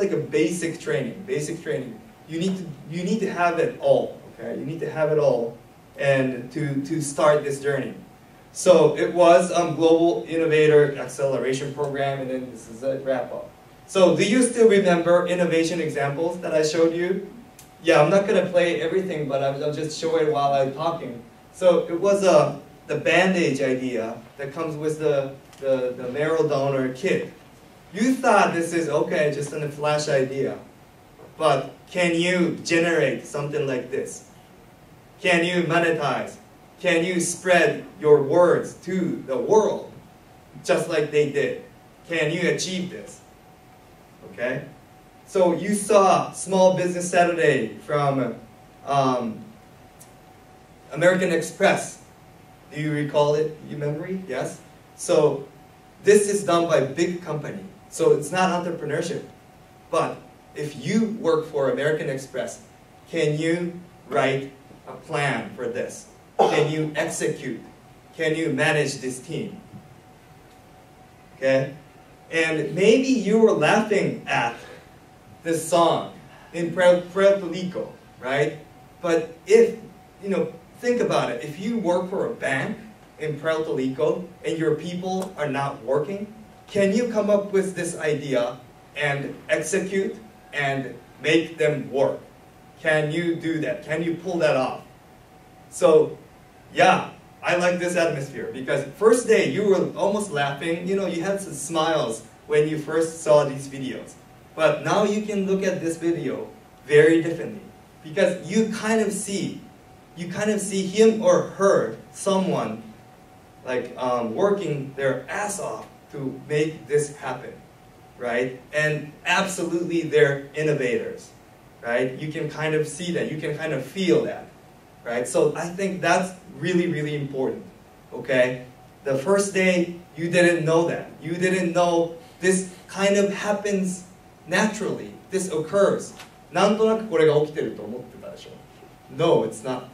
like a basic training. Basic training. You need to have it all. Okay, you need to have it all, and to start this journey. So it was Global Innovator Acceleration Program, and then this is a wrap up. So do you still remember innovation examples that I showed you? Yeah, I'm not gonna play everything, but I'll just show it while I'm talking. So it was the bandage idea that comes with the marrow donor kit. You thought this is okay, just a flash idea, but can you generate something like this? Can you monetize? Can you spread your words to the world, just like they did? Can you achieve this? Okay? So you saw Small Business Saturday from American Express. Do you recall it? Your memory? Yes? So this is done by a big company. So it's not entrepreneurship. But if you work for American Express, can you write a plan for this? Can you execute? Can you manage this team? Okay? And maybe you were laughing at this song in Puerto Rico, right? But if, think about it. If you work for a bank in Puerto Rico and your people are not working, can you come up with this idea and execute and make them work? Can you do that? Can you pull that off? So, yeah, I like this atmosphere because first day you were almost laughing. You had some smiles when you first saw these videos. But now you can look at this video very differently because you kind of see him or her, someone like working their ass off to make this happen, right? And absolutely they're innovators, right? You can kind of see that, you can kind of feel that, right? So I think that's really, really important, okay? The first day, you didn't know that. You didn't know this kind of happens naturally. This occurs. なんとなくこれが起きてると思ってたでしょ? No, it's not.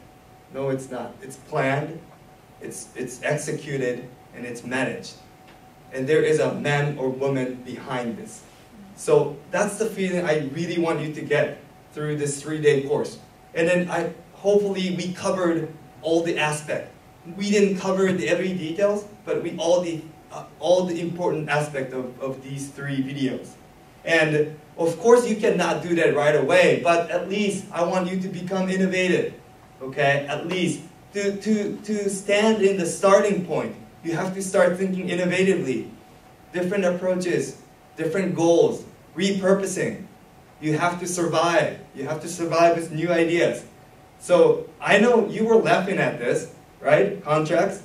No, it's not. It's planned, it's executed, and it's managed. And there is a man or woman behind this. So that's the feeling I really want you to get through this 3-day course. And then hopefully we covered all the aspects. We didn't cover every details, but all the important aspect of these 3 videos. And of course you cannot do that right away, but at least I want you to become innovative. Okay, at least to stand in the starting point, you have to start thinking innovatively. Different approaches, different goals, repurposing. You have to survive. You have to survive with new ideas. So I know you were laughing at this, right? Contracts.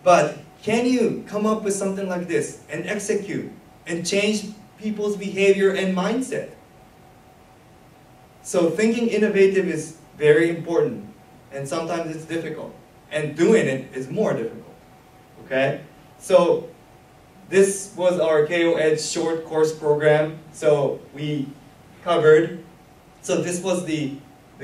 But can you come up with something like this and execute and change people's behavior and mindset? So thinking innovative is very important, and sometimes it's difficult, and doing it is more difficult, okay? So this was our Keio EDGE short course program. So we covered, so this was the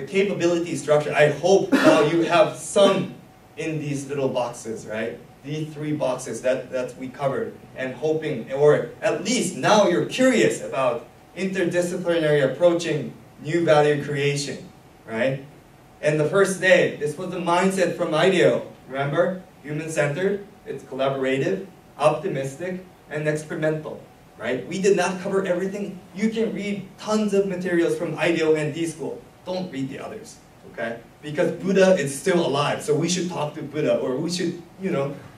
capability structure. I hope now you have some in these little boxes, right? These 3 boxes that we covered, and hoping, or at least now you're curious about interdisciplinary approaching new value creation, right? And the first day, this was the mindset from IDEO. Remember? Human-centered, it's collaborative, optimistic, and experimental, right? We did not cover everything. You can read tons of materials from IDEO and D-School. Don't read the others, okay? Because Buddha is still alive, so we should talk to Buddha, or we should,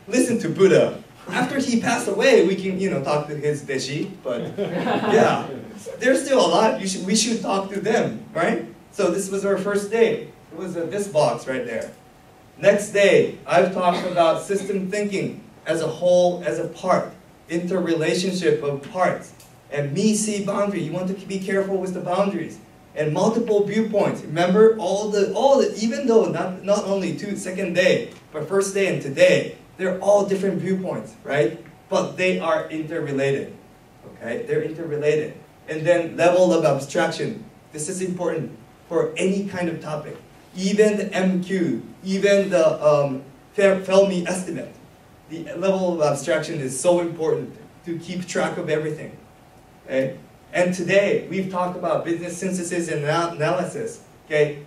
listen to Buddha. After he passed away, we can, talk to his deshi, but yeah, they're still alive. We should talk to them, right? So this was our first day. It was this box right there. Next day, I've talked about system thinking as a whole, as a part, interrelationship of parts, and me-see boundary. You want to be careful with the boundaries, and multiple viewpoints. Remember all the even though not only second day, but first day and today, they're all different viewpoints, right? But they are interrelated. Okay, they're interrelated. And then level of abstraction. This is important for any kind of topic. Even the MQ, even the Fermi estimate. The level of abstraction is so important to keep track of everything. Okay? And today, we've talked about business synthesis and analysis. Okay?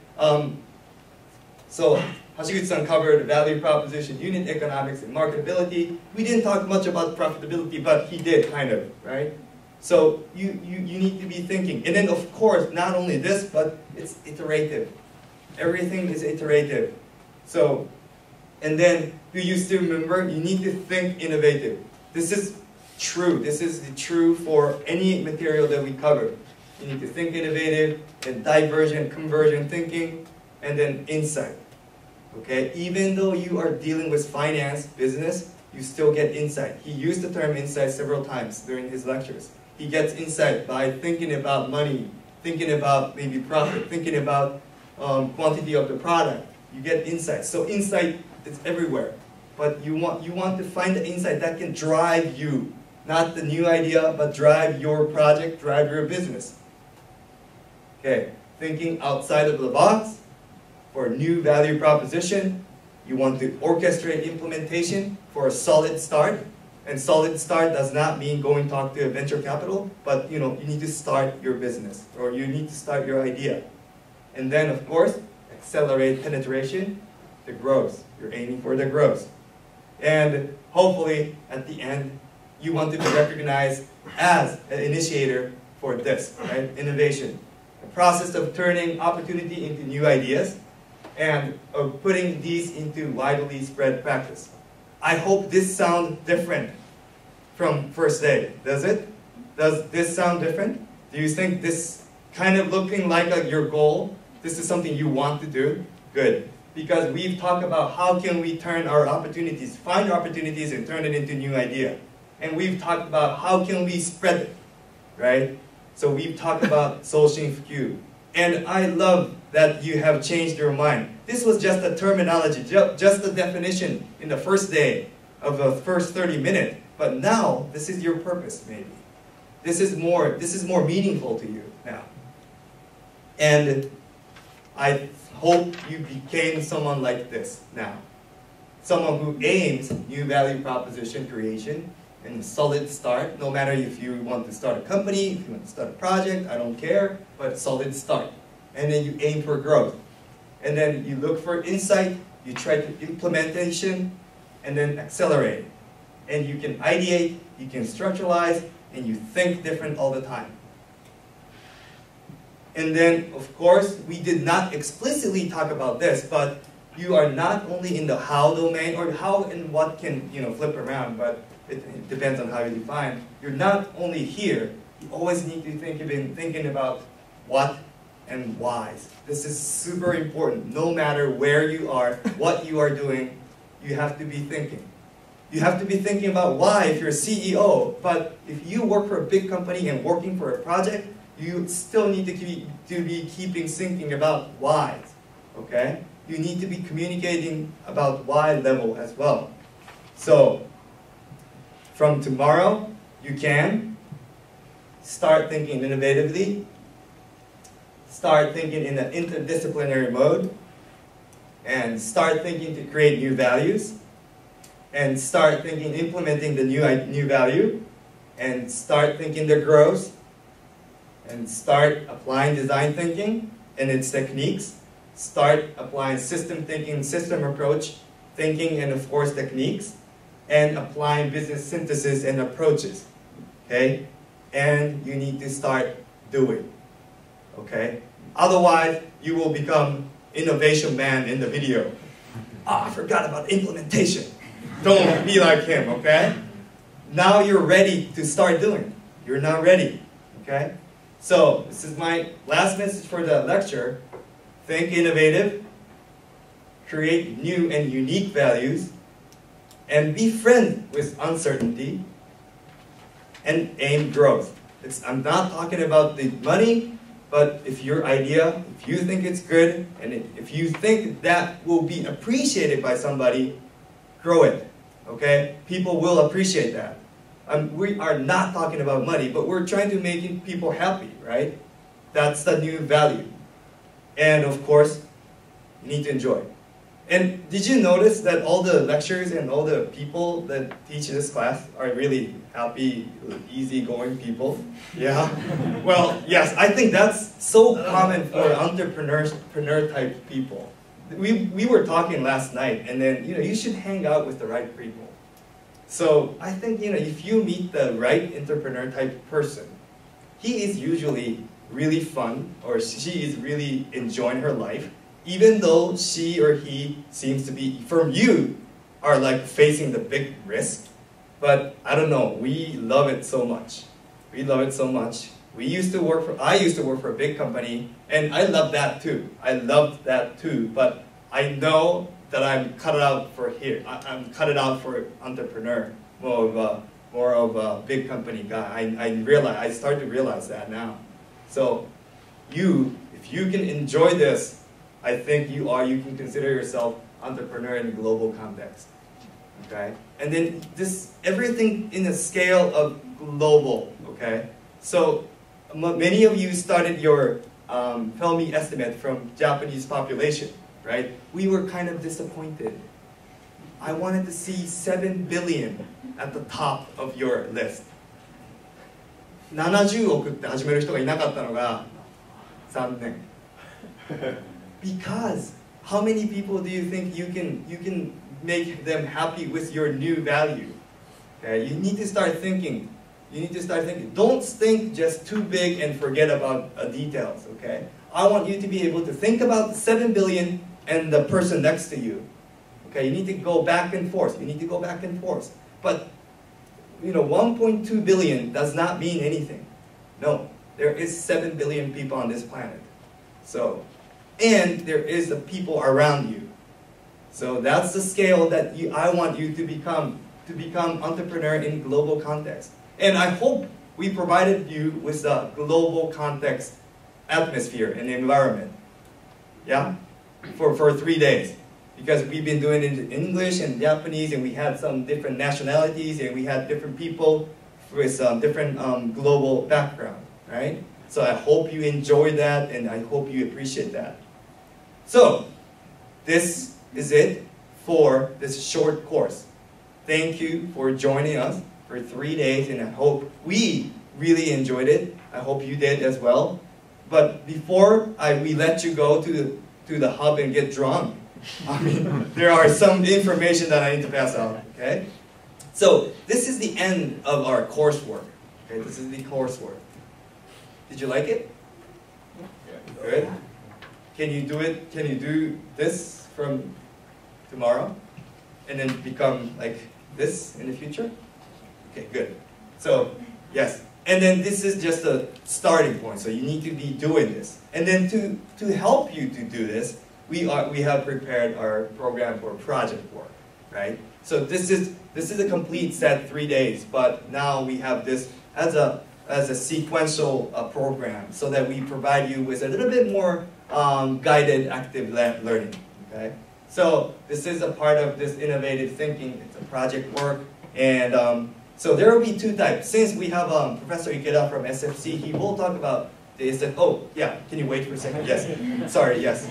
So, Hashiguchi-san covered value proposition, unit economics, and marketability. We didn't talk much about profitability, but he did, kind of, right? So, you need to be thinking. And then, of course, not only this, but it's iterative. Everything is iterative. So, and then, do you still remember? You need to think innovative. This is true. This is true for any material that we cover. You need to think innovative, and divergent, convergent thinking, and then insight. Okay? Even though you are dealing with finance, business, you still get insight. He used the term insight several times during his lectures. He gets insight by thinking about money, thinking about maybe profit, thinking about quantity of the product. You get insight. So insight is everywhere. But you want to find the insight that can drive you. Not the new idea, but drive your project, drive your business. Okay, thinking outside of the box for a new value proposition. You want to orchestrate implementation for a solid start. And solid start does not mean going talk to a venture capital, but you need to start your business, or you need to start your idea. And then, of course, accelerate penetration, the growth. You're aiming for the growth. And hopefully, at the end, you want to be recognized as an initiator for this, right? Innovation. The process of turning opportunity into new ideas and of putting these into widely spread practice. I hope this sounds different from first day. Does it? Does this sound different? Do you think this kind of looking like your goal, this is something you want to do? Good. Because we've talked about how can we turn our opportunities, find opportunities and turn it into new idea. And we've talked about how can we spread it, right? So we've talked about Soushin Fuku. And I love that you have changed your mind. This was just a terminology, just a definition in the first day of the first 30 minutes. But now, this is your purpose, maybe. This is more meaningful to you now. And I hope you became someone like this now. Someone who aims new value proposition creation and a solid start, no matter if you want to start a company, if you want to start a project, I don't care, but solid start. And then you aim for growth. And then you look for insight, you try to implementation, and then accelerate. And you can ideate, you can structuralize, and you think different all the time. And then, of course, we did not explicitly talk about this, but you are not only in the how domain, or how and what can flip around, but it depends on how you define. You're not only here, you always need to thinking about what and whys. This is super important. No matter where you are, what you are doing, you have to be thinking. You have to be thinking about why if you're a CEO, but if you work for a big company and working for a project, you still need to be keeping thinking about why, okay? You need to be communicating about why level as well. So, from tomorrow, you can start thinking innovatively, start thinking in an interdisciplinary mode, and start thinking to create new values, and start thinking implementing the new value, and start thinking the growth, and start applying design thinking and its techniques, start applying system thinking, system approach thinking, and of course techniques, and applying business synthesis and approaches, okay? And you need to start doing, okay? Otherwise, you will become innovation man in the video. Oh, I forgot about implementation. Don't be like him, okay? Now you're ready to start doing. You're not ready, okay? So, this is my last message for the lecture. Think innovative, create new and unique values, and be friendly with uncertainty, and aim growth. I'm not talking about the money, but if your idea, if you think it's good, and if you think that will be appreciated by somebody, grow it, okay? People will appreciate that. We are not talking about money, but we're trying to make people happy, right? That's the new value. And of course, you need to enjoy. And did you notice that all the lecturers and all the people that teach this class are really happy, easygoing people? Yeah? Well, yes, I think that's so common for entrepreneur type people. We were talking last night, and then you should hang out with the right people. So I think if you meet the right entrepreneur type person, he is usually really fun, or she is really enjoying her life, even though she or he seems to be, from you, are like facing the big risk. But I don't know, we love it so much. We love it so much. I used to work for a big company, and I love that too. I loved that too, but I know that I'm cut out for here. I'm cut it out for entrepreneur, more of a big company guy. I start to realize that now. So if you can enjoy this, I think you can consider yourself entrepreneur in a global context. Okay? And then everything in a scale of global, okay? So many of you started your Felmy estimate from Japanese population, right? We were kind of disappointed. I wanted to see 7 billion at the top of your list. 70億って始める人がいなかったのが残念。Because how many people do you think you can make them happy with your new value? Okay, you need to start thinking. Don't think just too big and forget about details. Okay, I want you to be able to think about the 7 billion and the person next to you. Okay, you need to go back and forth. But 1.2 billion does not mean anything. No, there is 7 billion people on this planet. So, and there is the people around you. So that's the scale that I want you to become entrepreneur in global context. And I hope we provided you with a global context atmosphere and environment. Yeah? For 3 days. Because we've been doing it in English and Japanese, and we had some different nationalities, and we had different people with different global background, right? So I hope you enjoy that, and I hope you appreciate that. So, this is it for this short course. Thank you for joining us for 3 days, and I hope we really enjoyed it. I hope you did as well. But before we let you go to the hub and get drunk, there are some information that I need to pass out, okay? So, this is the end of our coursework. Okay, this is the coursework. Did you like it? Yeah. Good. Can you do it? Can you do this from tomorrow? And then become like this in the future? Okay, good. So, yes. And then this is just a starting point, so you need to be doing this. And then to help you to do this, we have prepared our program for project work, right? So this is a complete set 3 days, but now we have this as a sequential program, so that we provide you with a little bit more guided active learning. Okay, so this is a part of this innovative thinking. It's a project work, and so there will be 2 types. Since we have Professor Ikeda from SFC, he will talk about this. Oh, yeah. Can you wait for a second? Yes. Sorry. Yes.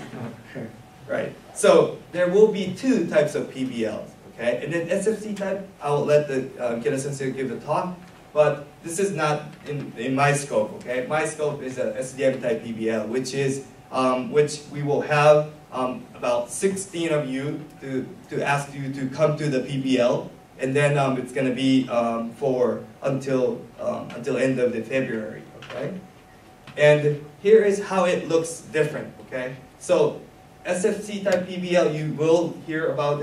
Right. So there will be 2 types of PBLs. Okay, and then SFC type, I will let the Ikeda-sensei give the talk. But this is not in my scope. Okay, my scope is a SDM type PBL, which we will have about 16 of you to ask you to come to the PBL, and then it's going to be until end of the February. Okay, and here is how it looks different. Okay, so SFC type PBL, you will hear about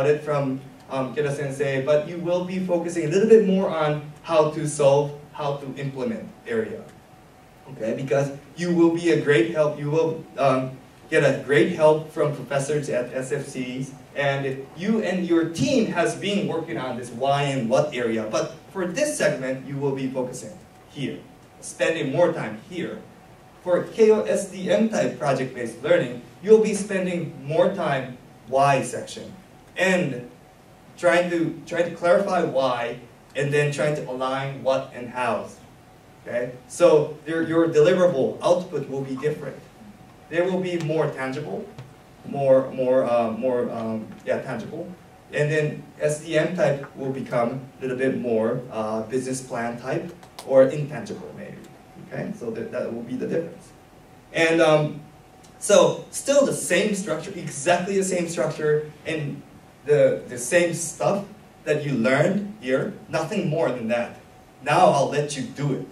it from Ikeda-sensei, but you will be focusing a little bit more on how to solve, how to implement area. Okay, because you will be a great help. You will get a great help from professors at SFCs, and you and your team has been working on this why and what area. But for this segment, you will be focusing here, spending more time here. For Keio SDM type project-based learning, you'll be spending more time why section, and trying to clarify why, and then trying to align what and hows. Okay, so your deliverable output will be different. They will be more tangible, tangible. And then SDM type will become a little bit more business plan type or intangible maybe. Okay, so that will be the difference. And so still the same structure, exactly the same structure, and the same stuff that you learned here, nothing more than that. Now I'll let you do it,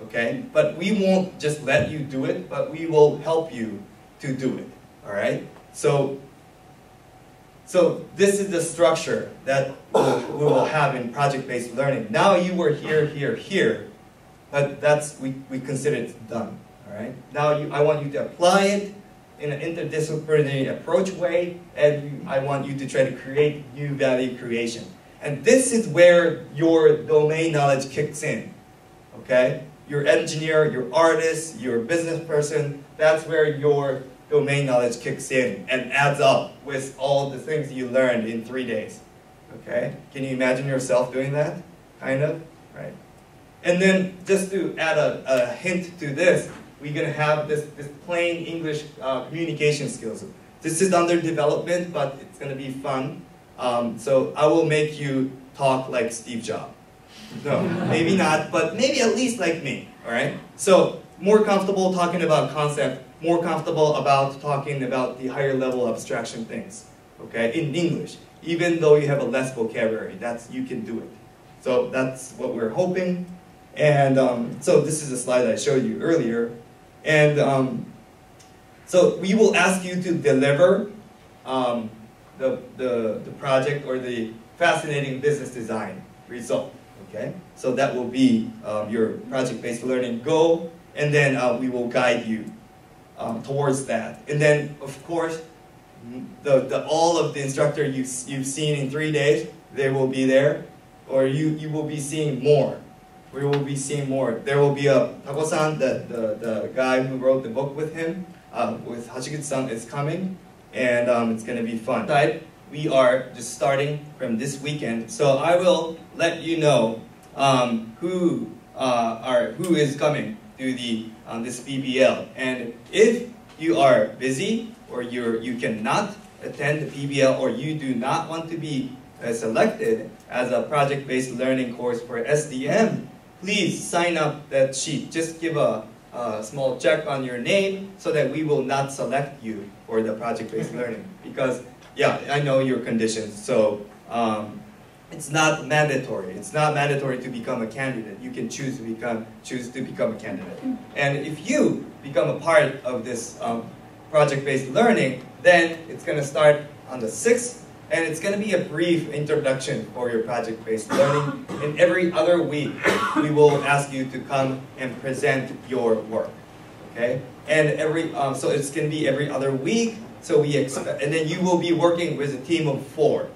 okay? But we won't just let you do it, but we will help you to do it, all right? So this is the structure that we will have in project-based learning. Now you were here, here, here, but we consider it done, all right? Now I want you to apply it in an interdisciplinary approach way, and I want you to try to create new value creation. And this is where your domain knowledge kicks in, okay? Your engineer, your artist, your business person, that's where your domain knowledge kicks in and adds up with all the things you learned in 3 days, okay? Can you imagine yourself doing that, kind of, right? And then just to add a hint to this, we're going to have this plain English communication skills. This is under development, but it's going to be fun. So I will make you talk like Steve Jobs. No, maybe not, but maybe at least like me, all right? So more comfortable talking about concept, more comfortable about talking about the higher level abstraction things, okay, in English. Even though you have a less vocabulary, you can do it. So that's what we're hoping. And so this is a slide I showed you earlier. And so we will ask you to deliver the project or the fascinating business design result, okay? So that will be your project-based learning goal, and then we will guide you towards that. And then, of course, all of the instructor you've seen in 3 days, they will be there, or you will be seeing more. We will be seeing more. There will be a Tako-san, the guy who wrote the book with him, with Hashiguchi-san, is coming, and it's going to be fun. We are just starting from this weekend, so I will let you know who is coming to this PBL. And if you are busy or you cannot attend the PBL, or you do not want to be selected as a project-based learning course for SDM, please sign up that sheet. Just give a small check on your name so that we will not select you for the project-based learning. Because, yeah, I know your conditions, so it's not mandatory. It's not mandatory to become a candidate. You can choose to become a candidate. And if you become a part of this project-based learning, then it's going to start on the 6th. And it's going to be a brief introduction for your project-based learning. And every other week, we will ask you to come and present your work, okay? And so it's going to be every other week. So we expect, and then you will be working with a team of 4,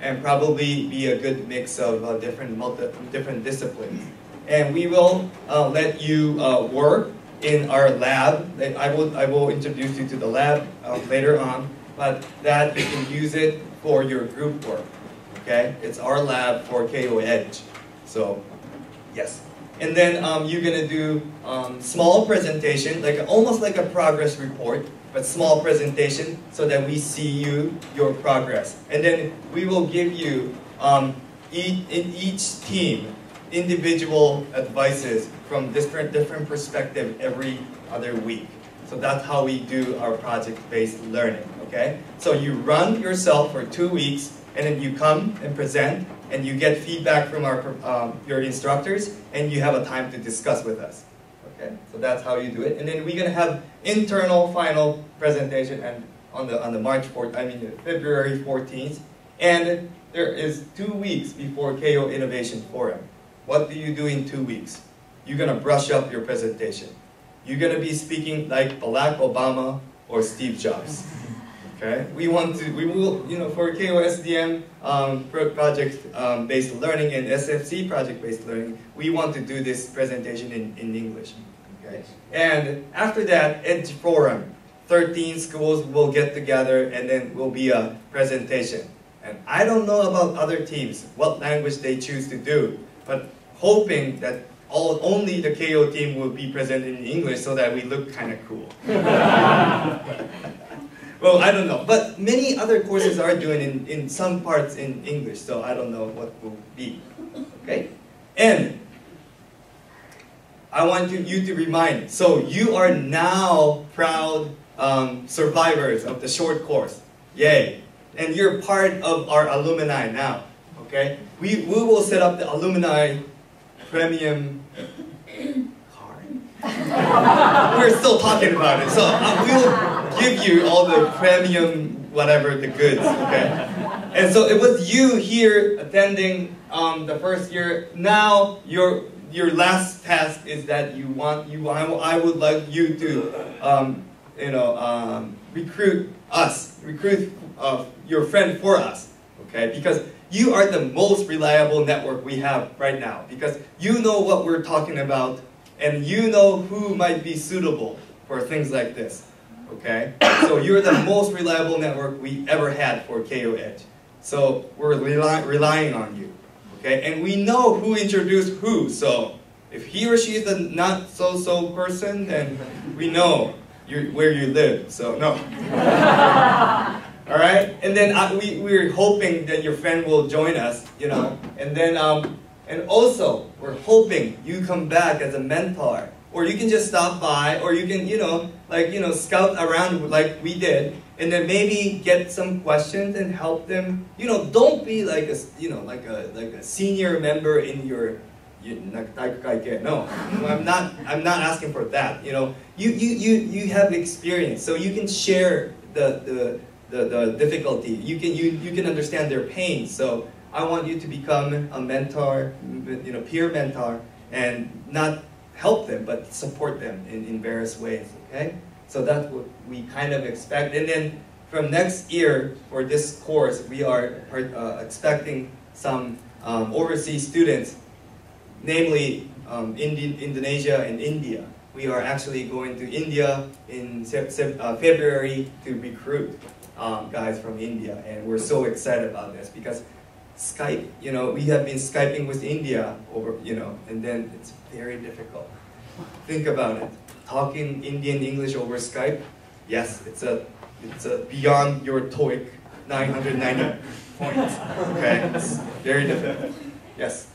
and probably be a good mix of different disciplines. And we will let you work in our lab. I will introduce you to the lab later on. But that you can use it for your group work, okay? It's our lab for Keio EDGE. So, yes. And then you're going to do small presentation, almost like a progress report, but small presentation so that we see your progress. And then we will give you, in each team, individual advices from different perspective every other week. So that's how we do our project-based learning, okay? So you run yourself for 2 weeks, and then you come and present, and you get feedback from your instructors, and you have a time to discuss with us, okay? So that's how you do it. And then we're gonna have internal final presentation and on the February 14th, and there is 2 weeks before Keio Innovation Forum. What do you do in 2 weeks? You're gonna brush up your presentation. You're going to be speaking like Barack Obama or Steve Jobs. Okay? We will, for Keio SDM project-based learning and SFC project-based learning, we want to do this presentation in English. Okay? And after that, EDGE Forum, 13 schools will get together, and then will be a presentation. And I don't know about other teams, what language they choose to do, but hoping that only the Keio team will be present in English so that we look kind of cool. Well, I don't know. But many other courses are doing in some parts in English, so I don't know what will be. Okay? And I want you to remind, so you are now proud survivors of the short course. Yay. And you're part of our alumni now. Okay? We will set up the alumni premium card. We're still talking about it. So we'll give you all the premium, whatever, the goods. Okay? And so it was you here attending the first year. Now your last task is that I would like you to recruit your friend for us, okay? Because you are the most reliable network we have right now. Because you know what we're talking about, and you know who might be suitable for things like this, okay? So you're the most reliable network we ever had for Keio EDGE. So we're relying on you, okay? And we know who introduced who, so if he or she is a not-so-so person, then we know where you live, so no. All right? And then we're hoping that your friend will join us, and then, and also, we're hoping you come back as a mentor, or you can just stop by, or you can, scout around like we did, and then maybe get some questions and help them. Don't be like a senior member in your no, I'm not asking for that. You have experience, so you can share the difficulty. You can understand their pain. So I want you to become a mentor, peer mentor, and not help them, but support them in various ways. Okay, so that's what we kind of expect. And then from next year for this course, we are expecting some overseas students. Namely, Indonesia and India. We are actually going to India in February to recruit guys from India, and we're so excited about this because Skype, we have been Skyping with India over, and then it's very difficult. Think about it. Talking Indian English over Skype, yes, it's a beyond your TOEIC 990 points. Okay, it's very difficult. Yes,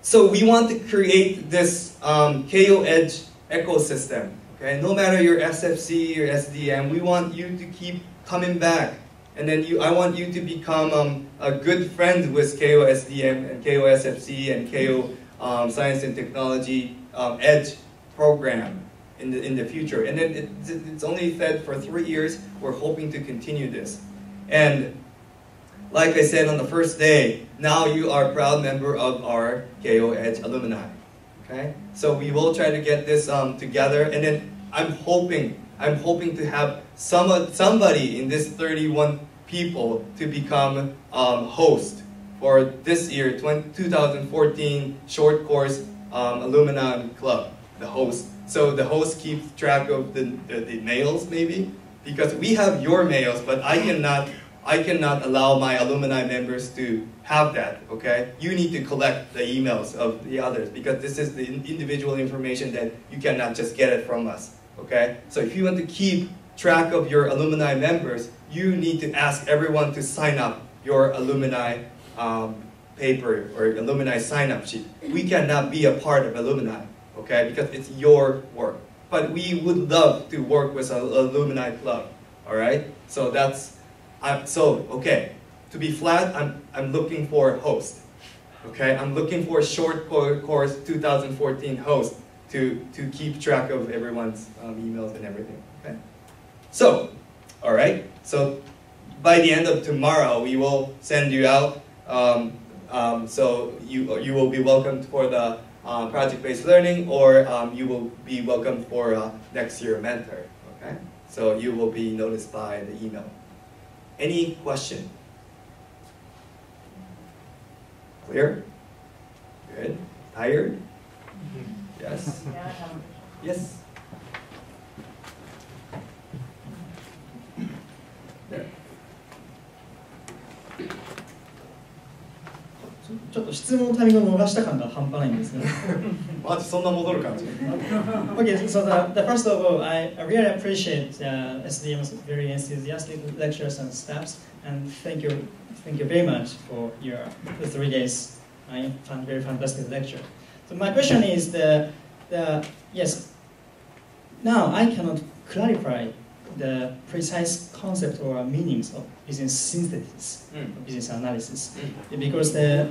So we want to create this Keio EDGE ecosystem. Okay, no matter your SFC or SDM, we want you to keep coming back, and then I want you to become a good friend with Keio SDM and Keio SFC and Keio Science and Technology EDGE program in the future. And then it's only fed for 3 years. We're hoping to continue this, and like I said on the first day, now you are a proud member of our Keio EDGE alumni. Okay, so we will try to get this together, and then I'm hoping to have somebody in this 31 people to become host for this year 2014 short course alumni club. The host. So the host keeps track of the mails maybe, because we have your mails, but I cannot allow my alumni members to have that, okay? You need to collect the emails of the others because this is the individual information that you cannot just get it from us, okay? So if you want to keep track of your alumni members, you need to ask everyone to sign up your alumni paper or alumni sign-up sheet. We cannot be a part of alumni, okay? Because it's your work. But we would love to work with an alumni club, all right? So that's... okay, to be flat, I'm looking for a host. Okay, I'm looking for a short course 2014 host to keep track of everyone's emails and everything. Okay, so all right, so by the end of tomorrow, we will send you out. So you will be welcomed for the project-based learning, or you will be welcomed for next year mentor. Okay, so you will be noticed by the email. Any question? Clear? Good. Tired? Yes? Yes? There. ちょっと質質問のタイミングを逃した感が半端ないんですね。マジそんな戻る感じ。Okay, so the first of all, I really appreciate SDM's very enthusiastic lecturers and staffs, and thank you very much for the 3 days. I found very fantastic lecture. So my question is yes. Now I cannot clarify the precise concept or meanings of business synthesis, business analysis, because now.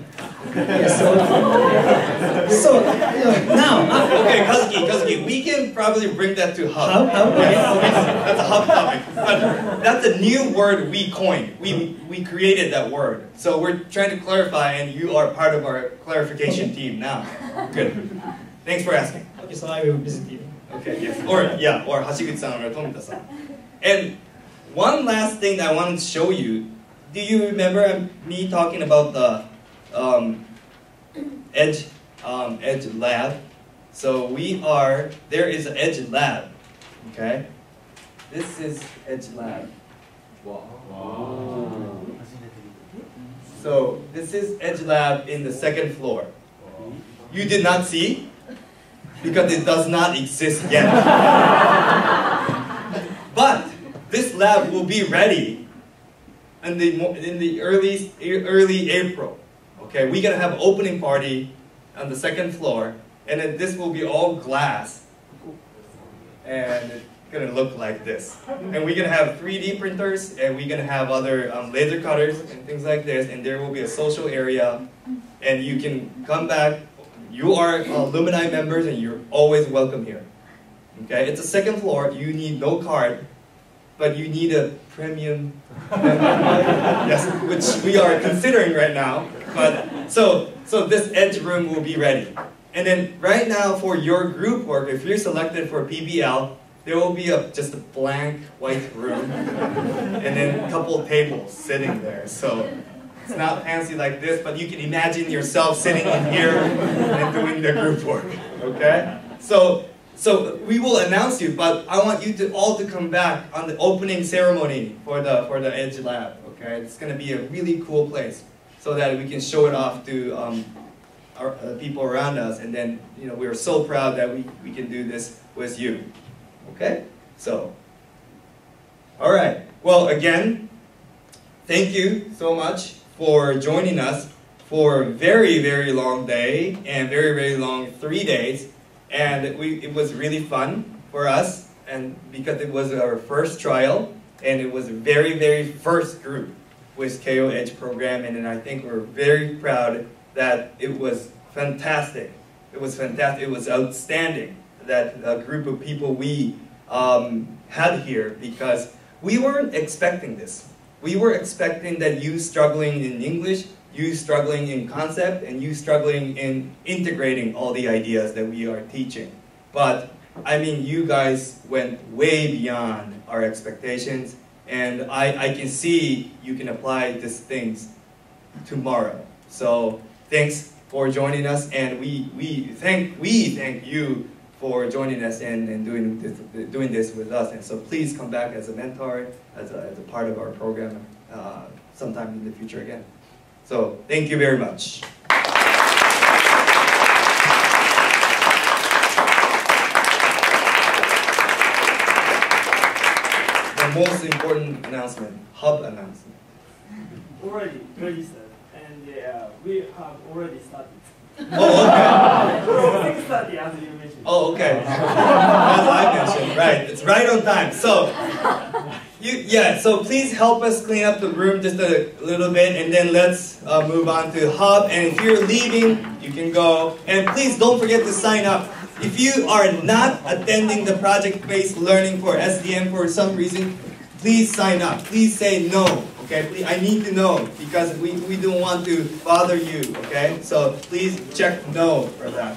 Okay, Kazuki, we can probably bring that to Hub. Okay. That's a Hub topic. But that's a new word we coined. We created that word. So we're trying to clarify, and you are part of our clarification team now. Good. Thanks for asking. Okay, so I will visit you. Okay, yes. Or Hashiguchi-san or Tomita-san. And one last thing that I wanted to show you. Do you remember me talking about the EDGE lab? So there is an EDGE lab, okay? This is EDGE lab. Wow. So this is EDGE lab in the 2nd floor. You did not see? Because it does not exist yet. But this lab will be ready in the early April. Okay, we're gonna have an opening party on the 2nd floor, and then this will be all glass, and it's gonna look like this. And we're gonna have 3D printers, and we're gonna have other laser cutters and things like this, and there will be a social area, and you can come back. You are alumni members, and you're always welcome here. Okay, it's a 2nd floor. You need no card, but you need a premium yes, which we are considering right now. But so this EDGE room will be ready. And then right now for your group work, if you're selected for PBL, there will be just a blank white room, and then a couple of tables sitting there. So it's not fancy like this, but you can imagine yourself sitting in here and doing the group work. Okay? So we will announce you, but I want you all to come back on the opening ceremony for the EDGE lab. Okay? It's going to be a really cool place, so that we can show it off to our people around us, and then we're so proud that we can do this with you. Okay? So, all right. Well, again, thank you so much for joining us for a very, very long day and very, very long 3 days. And it was really fun for us, and because it was our first trial, and it was a very, very first group with Keio EDGE Program, and I think we're very proud that it was fantastic. It was fantastic. It was outstanding, that a group of people we had here, because we weren't expecting this. We were expecting that you struggling in English, you struggling in concept, and you struggling in integrating all the ideas that we are teaching. But, I mean, you guys went way beyond our expectations, and I can see you can apply these things tomorrow. So, thanks for joining us, and we thank you for joining us and doing this with us. And so please come back as a mentor, as a part of our program sometime in the future again. So thank you very much. The most important announcement, Hub announcement. Already registered, and we have already started. Oh, okay. From 6:30, as you mentioned. Oh, okay. As I mentioned, right. It's right on time. So, so please help us clean up the room just a little bit, and then let's move on to Hub. And if you're leaving, you can go. And please don't forget to sign up. If you are not attending the project-based learning for SDM for some reason, please sign up. Please say no. Okay, please, I need to know, because we don't want to bother you, okay? So please check no for that.